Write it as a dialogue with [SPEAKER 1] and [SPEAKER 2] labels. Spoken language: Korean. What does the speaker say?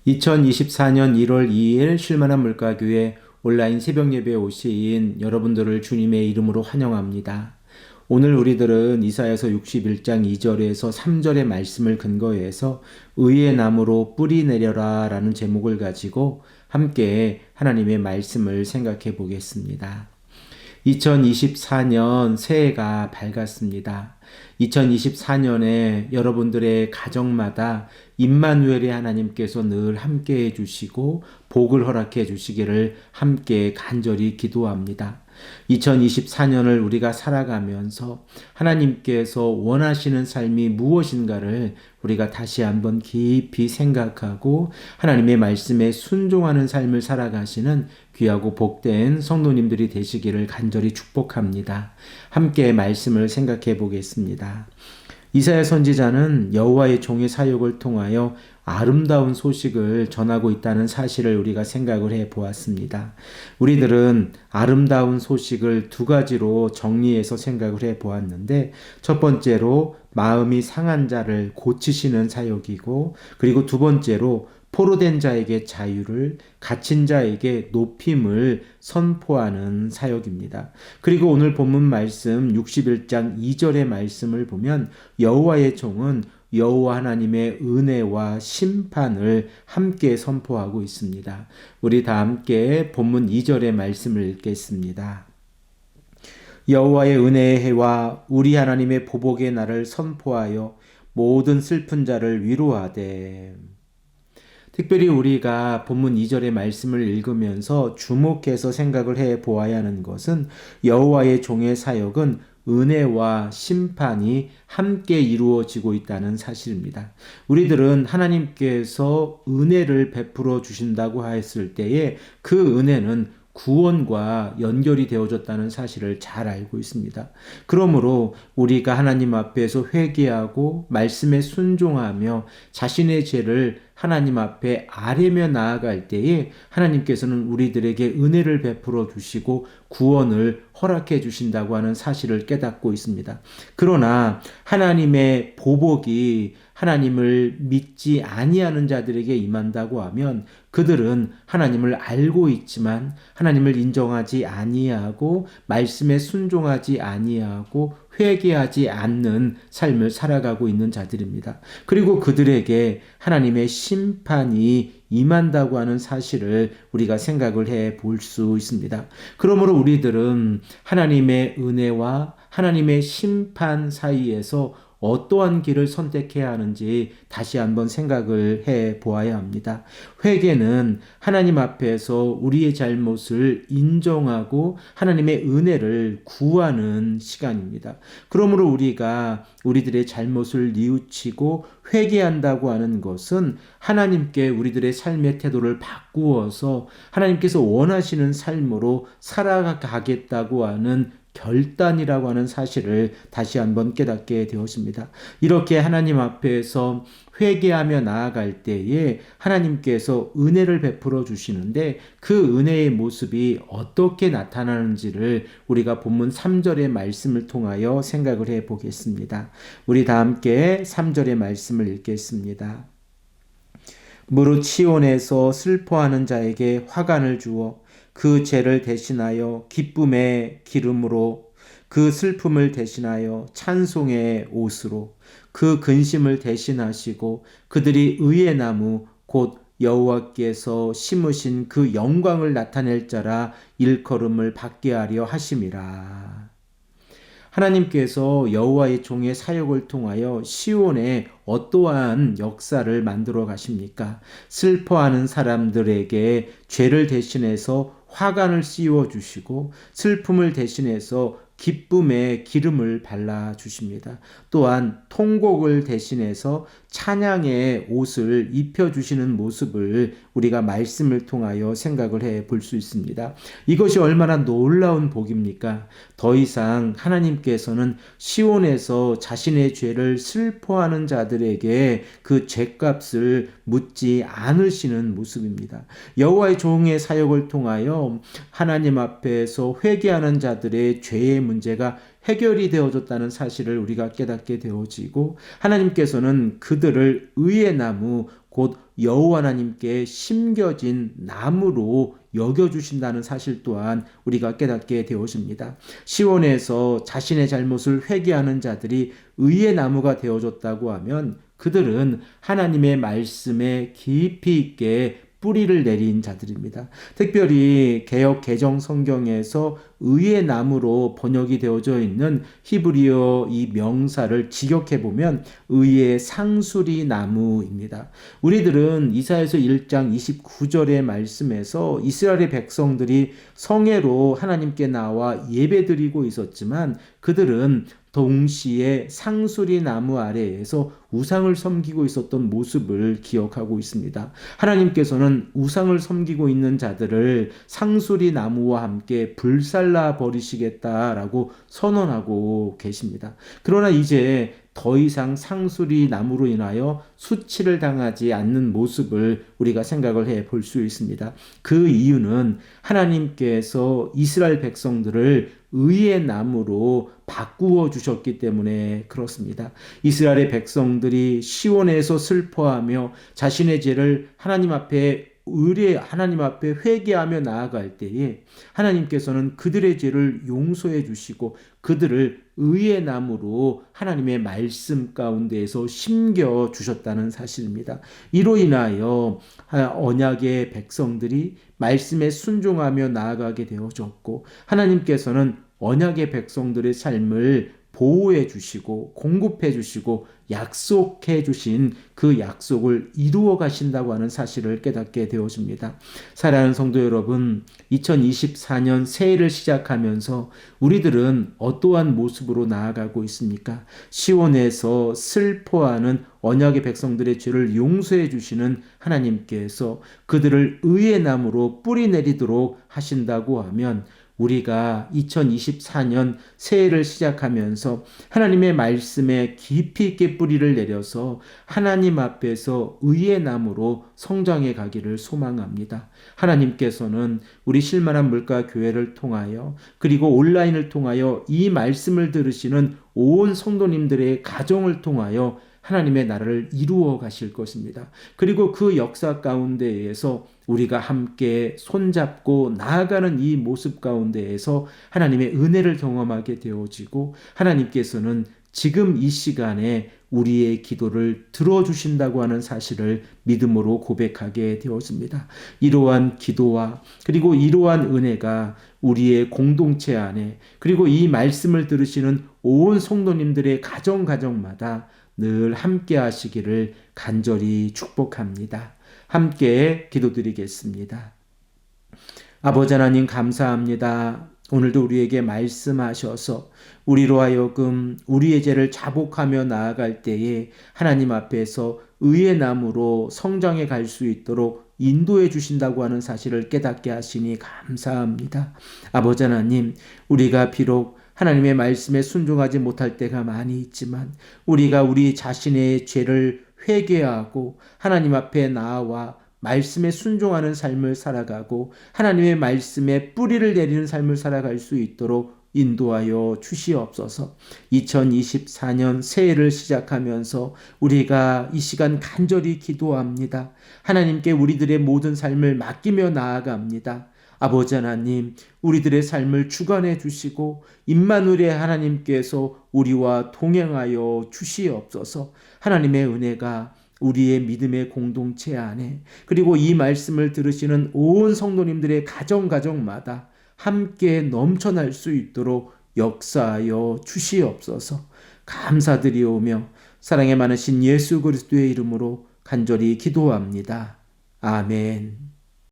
[SPEAKER 1] 2024년 1월 2일 쉴만한 물가교회 온라인 새벽 예배에 오신 여러분들을 주님의 이름으로 환영합니다. 오늘 우리들은 이사야서 61장 2절에서 3절의 말씀을 근거해서 의의 나무로 뿌리 내려라 라는 제목을 가지고 함께 하나님의 말씀을 생각해 보겠습니다. 2024년 새해가 밝았습니다. 2024년에 여러분들의 가정마다 임마누엘의 하나님께서 늘 함께해 주시고 복을 허락해 주시기를 함께 간절히 기도합니다. 2024년을 우리가 살아가면서 하나님께서 원하시는 삶이 무엇인가를 우리가 다시 한번 깊이 생각하고 하나님의 말씀에 순종하는 삶을 살아가시는 귀하고 복된 성도님들이 되시기를 간절히 축복합니다. 함께 말씀을 생각해 보겠습니다. 이사야 선지자는 여호와의 종의 사역을 통하여 아름다운 소식을 전하고 있다는 사실을 우리가 생각을 해 보았습니다. 우리들은 아름다운 소식을 두 가지로 정리해서 생각을 해 보았는데, 첫 번째로 마음이 상한 자를 고치시는 사역이고, 그리고 두 번째로 포로된 자에게 자유를, 갇힌 자에게 높임을 선포하는 사역입니다. 그리고 오늘 본문 말씀 61장 2절의 말씀을 보면 여호와의 종은 여호와 하나님의 은혜와 심판을 함께 선포하고 있습니다. 우리 다 함께 본문 2절의 말씀을 읽겠습니다. 여호와의 은혜의 해와 우리 하나님의 보복의 날을 선포하여 모든 슬픈 자를 위로하되. 특별히 우리가 본문 2절의 말씀을 읽으면서 주목해서 생각을 해 보아야 하는 것은 여호와의 종의 사역은 은혜와 심판이 함께 이루어지고 있다는 사실입니다. 우리들은 하나님께서 은혜를 베풀어 주신다고 했을 때에 그 은혜는 구원과 연결이 되어졌다는 사실을 잘 알고 있습니다. 그러므로 우리가 하나님 앞에서 회개하고 말씀에 순종하며 자신의 죄를 하나님 앞에 아뢰며 나아갈 때에 하나님께서는 우리들에게 은혜를 베풀어 주시고 구원을 허락해 주신다고 하는 사실을 깨닫고 있습니다. 그러나 하나님의 보복이 하나님을 믿지 아니하는 자들에게 임한다고 하면 그들은 하나님을 알고 있지만 하나님을 인정하지 아니하고 말씀에 순종하지 아니하고 회개하지 않는 삶을 살아가고 있는 자들입니다. 그리고 그들에게 하나님의 심판이 임한다고 하는 사실을 우리가 생각을 해 볼 수 있습니다. 그러므로 우리들은 하나님의 은혜와 하나님의 심판 사이에서 어떠한 길을 선택해야 하는지 다시 한번 생각을 해 보아야 합니다. 회개는 하나님 앞에서 우리의 잘못을 인정하고 하나님의 은혜를 구하는 시간입니다. 그러므로 우리가 우리들의 잘못을 뉘우치고 회개한다고 하는 것은 하나님께 우리들의 삶의 태도를 바꾸어서 하나님께서 원하시는 삶으로 살아가겠다고 하는 결단이라고 하는 사실을 다시 한번 깨닫게 되었습니다. 이렇게 하나님 앞에서 회개하며 나아갈 때에 하나님께서 은혜를 베풀어 주시는데 그 은혜의 모습이 어떻게 나타나는지를 우리가 본문 3절의 말씀을 통하여 생각을 해 보겠습니다. 우리 다 함께 3절의 말씀을 읽겠습니다. 무릇 시온에서 슬퍼하는 자에게 화관을 주어 그 죄를 대신하여 기쁨의 기름으로, 그 슬픔을 대신하여 찬송의 옷으로, 그 근심을 대신하시고 그들이 의의 나무 곧 여호와께서 심으신 그 영광을 나타낼 자라 일컬음을 받게 하려 하심이라. 하나님께서 여호와의 종의 사역을 통하여 시온에 어떠한 역사를 만들어 가십니까? 슬퍼하는 사람들에게 죄를 대신해서 화관을 씌워 주시고 슬픔을 대신해서 기쁨의 기름을 발라 주십니다. 또한 통곡을 대신해서 찬양의 옷을 입혀 주시는 모습을 우리가 말씀을 통하여 생각을 해 볼 수 있습니다. 이것이 얼마나 놀라운 복입니까? 더 이상 하나님께서는 시온에서 자신의 죄를 슬퍼하는 자들에게 그 죄값을 묻지 않으시는 모습입니다. 여호와의 종의 사역을 통하여 하나님 앞에서 회개하는 자들의 죄의 문제가 해결이 되어졌다는 사실을 우리가 깨닫게 되어지고 하나님께서는 그들을 의의 나무 곧 여호와 하나님께 심겨진 나무로 여겨주신다는 사실 또한 우리가 깨닫게 되어집니다. 시온에서 자신의 잘못을 회개하는 자들이 의의 나무가 되어졌다고 하면 그들은 하나님의 말씀에 깊이 있게 뿌리를 내린 자들입니다. 특별히 개역 개정 성경에서 의의 나무로 번역이 되어져 있는 히브리어 이 명사를 직역해 보면 의의 상수리 나무입니다. 우리들은 이사야서 1장 29절의 말씀에서 이스라엘의 백성들이 성회로 하나님께 나와 예배드리고 있었지만 그들은 동시에 상수리 나무 아래에서 우상을 섬기고 있었던 모습을 기억하고 있습니다. 하나님께서는 우상을 섬기고 있는 자들을 상수리 나무와 함께 불살라 버리시겠다라고 선언하고 계십니다. 그러나 이제 더 이상 상수리 나무로 인하여 수치를 당하지 않는 모습을 우리가 생각을 해 볼 수 있습니다. 그 이유는 하나님께서 이스라엘 백성들을 의의 나무로 바꾸어 주셨기 때문에 그렇습니다. 이스라엘의 백성들이 시온에서 슬퍼하며 자신의 죄를 하나님 앞에 회개하며 나아갈 때에 하나님께서는 그들의 죄를 용서해 주시고 그들을 의의 나무로 하나님의 말씀 가운데에서 심겨 주셨다는 사실입니다. 이로 인하여 언약의 백성들이 말씀에 순종하며 나아가게 되어졌고 하나님께서는 언약의 백성들의 삶을 보호해 주시고 공급해 주시고 약속해 주신 그 약속을 이루어 가신다고 하는 사실을 깨닫게 되어집니다. 사랑하는 성도 여러분, 2024년 새해를 시작하면서 우리들은 어떠한 모습으로 나아가고 있습니까? 시온에서 슬퍼하는 언약의 백성들의 죄를 용서해 주시는 하나님께서 그들을 의의 나무로 뿌리 내리도록 하신다고 하면 우리가 2024년 새해를 시작하면서 하나님의 말씀에 깊이 있게 뿌리를 내려서 하나님 앞에서 의의 나무로 성장해 가기를 소망합니다. 하나님께서는 우리 실만한 물가 교회를 통하여 그리고 온라인을 통하여 이 말씀을 들으시는 온 성도님들의 가정을 통하여 하나님의 나라를 이루어 가실 것입니다. 그리고 그 역사 가운데에서 우리가 함께 손잡고 나아가는 이 모습 가운데에서 하나님의 은혜를 경험하게 되어지고 하나님께서는 지금 이 시간에 우리의 기도를 들어주신다고 하는 사실을 믿음으로 고백하게 되었습니다. 이러한 기도와 그리고 이러한 은혜가 우리의 공동체 안에 그리고 이 말씀을 들으시는 온 성도님들의 가정마다 늘 함께 하시기를 간절히 축복합니다. 함께 기도드리겠습니다. 아버지 하나님 감사합니다. 오늘도 우리에게 말씀하셔서 우리로 하여금 우리의 죄를 자복하며 나아갈 때에 하나님 앞에서 의의 나무로 성장해 갈 수 있도록 인도해 주신다고 하는 사실을 깨닫게 하시니 감사합니다. 아버지 하나님, 우리가 비록 하나님의 말씀에 순종하지 못할 때가 많이 있지만 우리가 우리 자신의 죄를 회개하고 하나님 앞에 나아와 말씀에 순종하는 삶을 살아가고 하나님의 말씀에 뿌리를 내리는 삶을 살아갈 수 있도록 인도하여 주시옵소서. 2024년 새해를 시작하면서 우리가 이 시간 간절히 기도합니다. 하나님께 우리들의 모든 삶을 맡기며 나아갑니다. 아버지 하나님, 우리들의 삶을 주관해 주시고 임마누엘의 하나님께서 우리와 동행하여 주시옵소서. 하나님의 은혜가 우리의 믿음의 공동체 안에 그리고 이 말씀을 들으시는 온 성도님들의 가정마다 함께 넘쳐날 수 있도록 역사하여 주시옵소서. 감사드리오며 사랑에 많으신 예수 그리스도의 이름으로 간절히 기도합니다. 아멘.